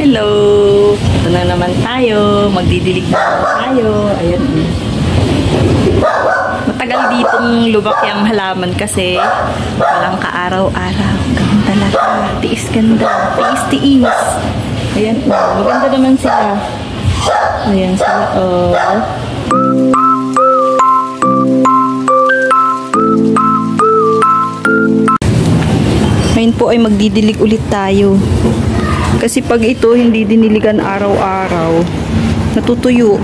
Hello! Ito na naman tayo. Magdidilig na tayo. Ayan. Matagal ditong lubak yung halaman kasi walang kaaraw-araw. Ganun talaga. Tiis ganda. Tiis-tiis. Ayan. Maganda naman sila. Ayan sila. Oh. Ngayon po ay magdidilig ulit tayo. Kasi pag ito hindi diniligan araw-araw, natutuyo,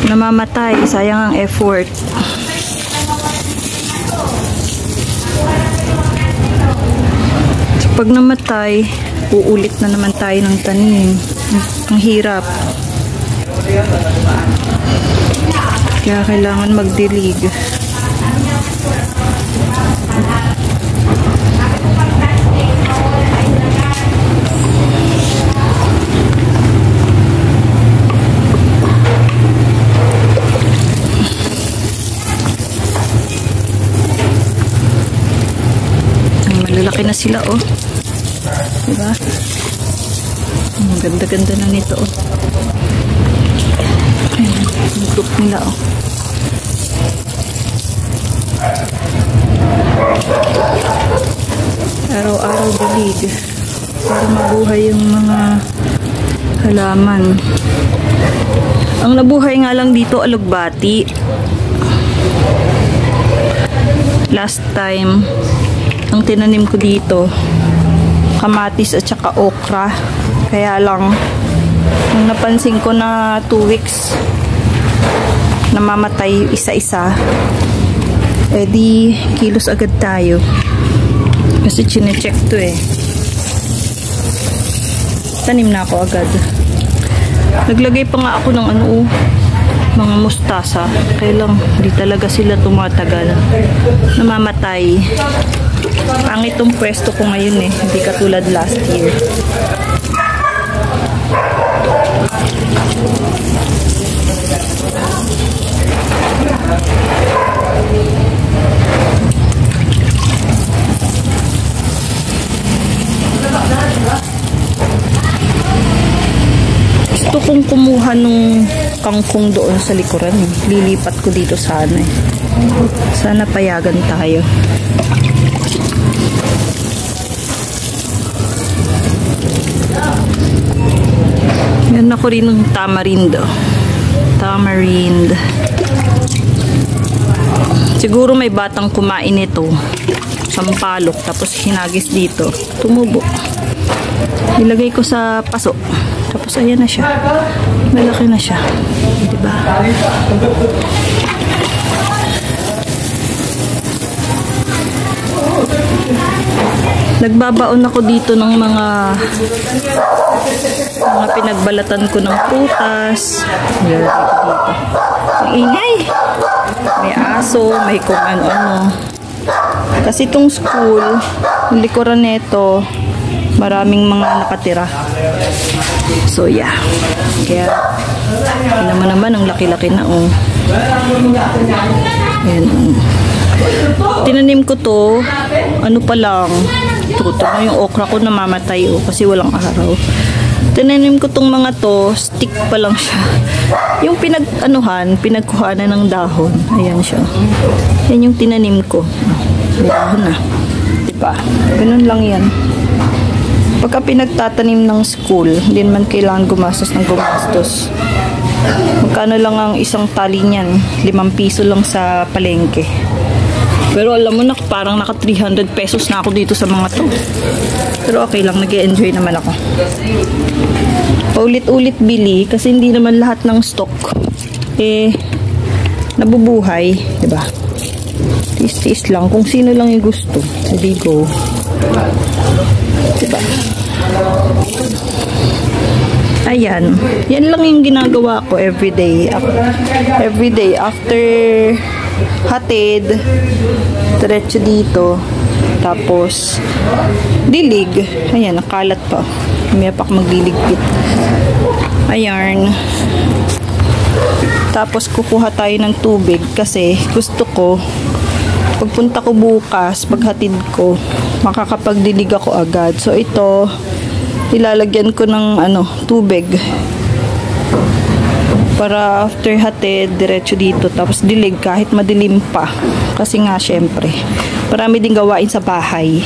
namamatay, sayang ang effort. So, pag namatay, uulit na naman tayo ng tanim. Ang hirap. Kaya kailangan magdilig. Malalaki na sila, oh. Diba? Ang ganda-ganda na nito, oh. Ayan, ang group nila, oh. Araw-araw dilig para mabuhay yung mga halaman. Ang nabuhay nga lang dito, alugbati. Last time, ang tinanim ko dito, kamatis at saka okra. Kaya lang, nung napansin ko na 2 weeks, namamatay isa-isa, di kilos agad tayo. Kasi chinecheck to eh. Tanim na ako agad. Naglagay pa nga ako ng mga mustasa. Kaya lang, hindi talaga sila tumatagal. Namamatay. Pangit itong pwesto ko ngayon eh. Hindi katulad last year. Gusto kong kumuha nung kangkong doon sa likuran eh. Lilipat ko dito sana eh. Sana payagan tayo. Yan ako rin ng tamarind. Tamarind. Siguro may batang kumain ito. Sampalok. Tapos hinagis dito. Tumubo. Nilagay ko sa paso. Tapos ayan na siya. Malaki na siya. Diba? Nagbabaon ako dito ng mga pinagbalatan ko ng prutas. Ayan, dito. Ang ingay. May aso, may kung ano-ano. Kasi itong school, yung likuran nito, maraming mga nakatira. So yeah. Kaya naman ang laki-laki na oh. Ayan. Tinanim ko to, ano pa lang, ito na yung okra ko namamatay oh, kasi walang araw. Tinanim ko tong mga to, stick pa lang siya. Yung pinagkuhanan ng dahon. Ayan siya. Yan yung tinanim ko. Dahon na. Diba? Ganun lang yan. Pagka pinagtatanim ng school, hindi naman kailangan gumastos. Magkano lang ang isang tali niyan? 5 piso lang sa palengke. Pero alam mo na, parang naka 300 pesos na ako dito sa mga to. Pero okay lang, nag-e-enjoy naman ako. Paulit-ulit bili kasi hindi naman lahat ng stock nabubuhay, 'di ba? Tiis-tiis lang kung sino lang yung gusto. Hindi go. 'Di ba? Ayan. Yan lang yung ginagawa ko everyday. Everyday after hatid, diretso dito. Tapos dilig. Ayan, nakalat pa. May pa magdiligpit. Ayan. Tapos kukuha tayo ng tubig kasi gusto ko pagpunta ko bukas, paghatid ko, makakapagdilig ako agad. So ito, ilalagyan ko ng tubig. Para after hatid, diretso dito. Tapos dilig kahit madilim pa. Kasi nga, syempre, marami din gawain sa bahay.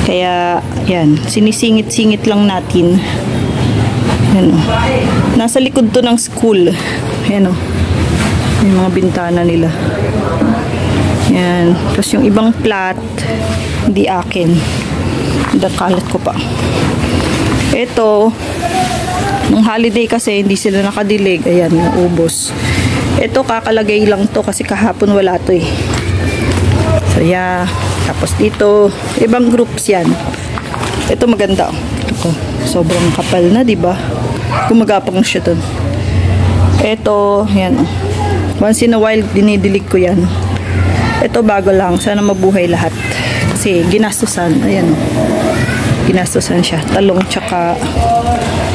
Kaya, yan. Sinisingit-singit lang natin. Yan o. Nasa likod to ng school. Yan o. Yung mga bintana nila. Yan. Tapos yung ibang plat, hindi akin. Dakalat ko pa. Ito, nung holiday kasi hindi sila nakadilig. Ayan, naubos. Ito kakalagay lang to kasi kahapon wala to eh. So yeah. Tapos dito, ibang groups yan. Ito maganda. Ito, sobrang kapal na, diba? Gumagapang siya dun. Ito, yan. Once in a while, dinidilig ko yan. Ito bago lang. Sana mabuhay lahat. Kasi ginastusan. Ayan. Ginastusan siya. Talong tsaka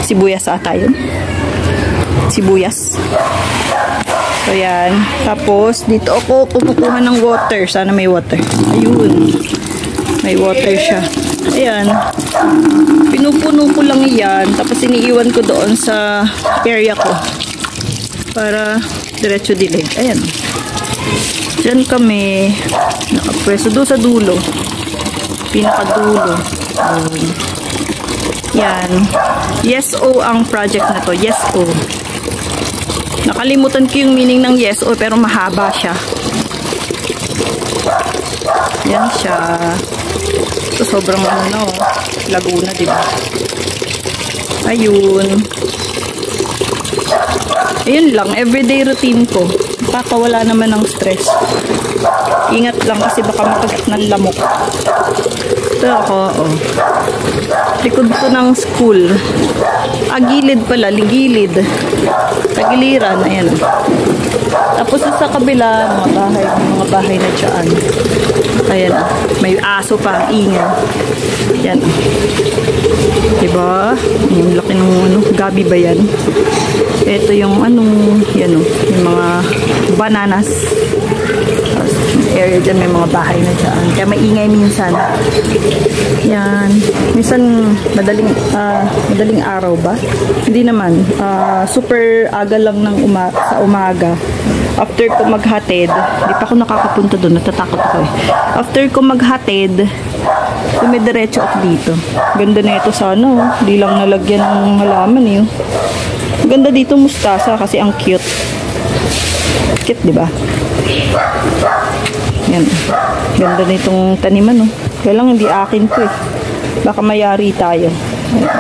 sibuyas ata yun. Sibuyas. So, yan. Tapos, dito ako kumukuha ng water. Sana may water. Ayun. May water siya. Ayan. Pinupuno ko lang yan. Tapos, iniiwan ko doon sa area ko. Para diretso dilig. Ayan. Diyan kami nakapwesto. Doon sa dulo. Pinakadulo. Yan. Yes O ang project na to. Yes O. Nakalimutan ko yung meaning ng yes O pero mahaba siya. Yan siya. Ito sobrang Laguna, diba? Ayun. Ayun lang. Everyday routine ko. Pakawala naman ng stress. Ingat lang kasi baka makagat ng lamok. Ito ako, likod ko ng school. Gilid pala, ligilid. Tagiliran, ayan. Tapos sa kabila, mga bahay na dyan. Ayan, may aso pa, ingay. Yan. Diba? Yung laki ng gabi ba yan? Ito yung yan yung mga bananas. Area dyan, may mga bahay na dyan. Kaya maingay minsan. Yan. Minsan, madaling araw ba? Hindi naman. Super aga lang sa umaga. After ko maghatid, di pa ako nakakapunta doon. Natatakot ako eh. After ko maghatid, dumidiretso ako dito. Ganda na ito sana. Di lang nalagyan ng halaman eh. Ganda dito mustasa kasi ang cute. Cute, di ba? Yan. Ganda na itong taniman, Kaya lang hindi akin to eh. Baka mayari tayo. Ayan.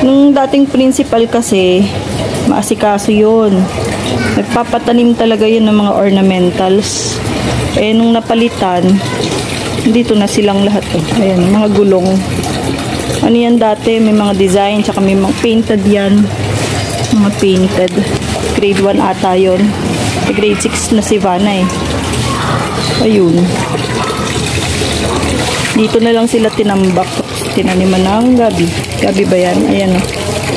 Nung dating principal kasi, maasikaso yun. Nagpapatanim talaga yun ng mga ornamentals. Eh, nung napalitan, dito na silang lahat. Ayan, mga gulong. Ano yan dati? May mga design, tsaka may mga painted yan. Mga painted. Grade 1 ata yun. Grade 6 na si Vanna eh. Ayun. Dito na lang sila tinambak. Tinaniman ng gabi. Gabi ba yan? Ayan o.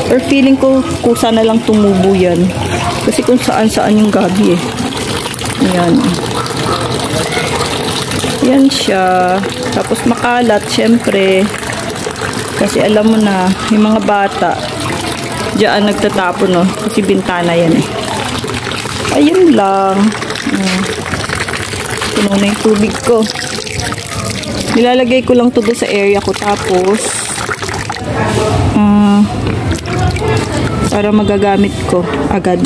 Or feeling ko kusa na lang tumubo yan. Kasi kung saan-saan yung gabi eh. Ayan. Yan siya. Tapos makalat, syempre. Kasi alam mo na, yung mga bata, diyan nagtatapon kasi bintana yan eh. Ayun lang. Puno na yung tubig ko. Nilalagay ko lang to sa area ko. Tapos, para magagamit ko agad.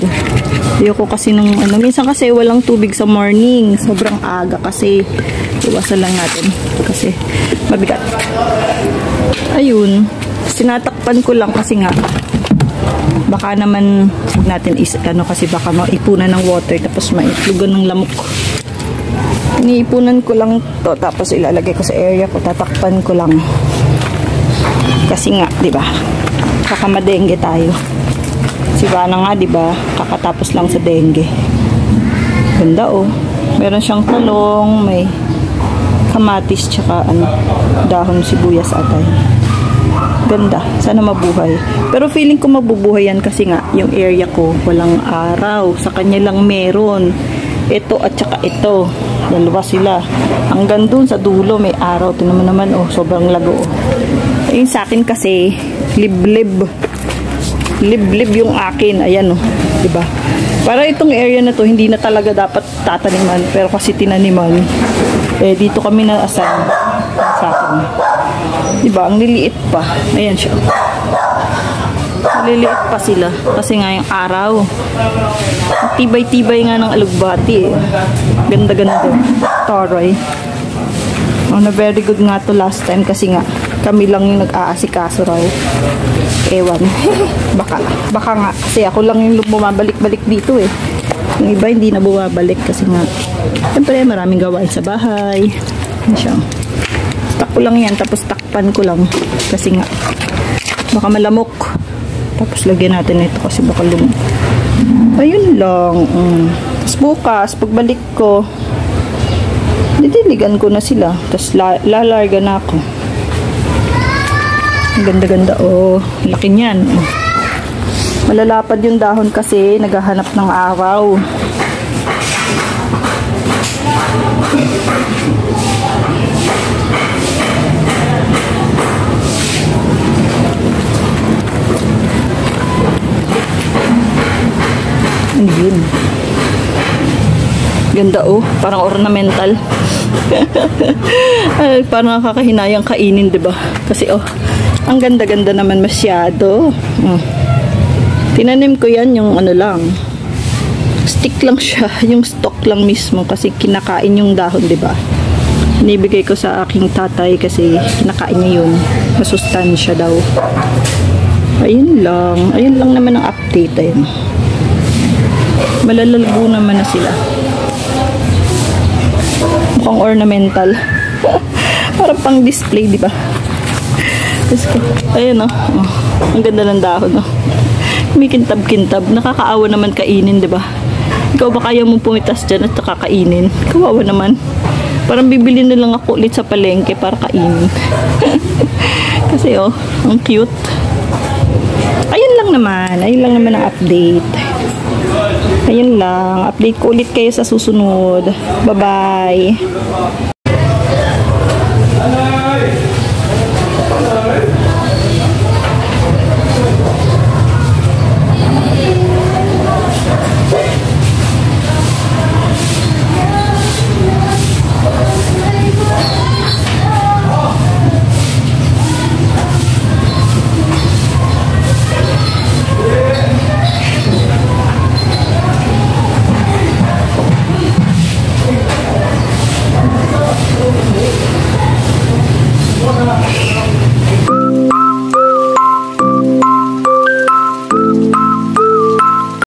Ayoko kasi minsan kasi walang tubig sa morning. Sobrang aga kasi. Iwasan lang natin. Kasi mabigat. Ayun. Sinatakpan ko lang kasi nga baka naman natin kasi baka maipunan ng water tapos maitlugan ng lamok. Iniipunan ko lang to tapos ilalagay ko sa area ko. Tatakpan ko lang. Kasi nga, di ba? Baka madengge tayo. Si Vanna nga, di ba? Kakatapos lang sa dengue. Ganda Meron siyang talong, may kamatis tsaka dahon sibuyas atay. Ganda. Sana mabuhay. Pero feeling ko mabubuhay yan kasi nga yung area ko walang araw. Sa kanya lang meron. Ito at saka ito. Dalawa sila. Hanggang dun sa dulo may araw. Ito naman sobrang lago. Yung sa akin kasi, liblib. Liblib yung akin. Ayan, oh. Diba? Para itong area na to, hindi na talaga dapat tataniman. Pero kasi tinaniman, eh, dito kami na-assign sa akin. Diba? Ang liliit pa. Ayan siya. Liliit pa sila. Kasi nga yung araw. Tibay-tibay nga ng alugbati, eh. Ganda-ganda. Taray. Oh, na very good nga to last time kasi nga kami lang yung nag-aasikaso raw. Ewan. baka nga kasi ako lang yung bumabalik-balik dito, eh. Yung iba hindi na bumabalik kasi nga siyempre maraming gawain sa bahay. Yan siya. Stock ko lang yan tapos takpan ko lang kasi nga baka malamok. Tapos lagyan natin ito kasi baka lumok. Ayun lang. Tapos bukas pagbalik ko didiligan ko na sila. Tapos lalarga na ako. Ang ganda-ganda. Oh, laki niyan. Malalapad yung dahon kasi naghahanap ng araw. Ayun. Ganda, oh. Parang ornamental. Ay, parang nakakahinayang kainin, diba? Kasi, oh, ang ganda-ganda naman masyado. Tinanim ko yan yung ano lang. Stick lang siya. Yung stalk lang mismo kasi kinakain yung dahon, diba? Inibigay ko sa aking tatay kasi kinakain niya yun. Masustansya daw. Ayun lang. Ayun lang naman ang update. Ayun. Malalabo naman na sila. Mukhang ornamental. Parang pang display, di ba? Ayun, oh. Ang ganda ng dahon, oh. May kintab-kintab. Nakakaawa naman kainin, di ba? Ikaw ba kaya mong pumitas dyan at nakakainin? Kawawa naman. Parang bibili na lang ako ulit sa palengke para kainin. Kasi, oh, ang cute. Ayun lang naman. Ayun lang naman ang update. Ayun lang. Update ko ulit kayo sa susunod. Bye-bye.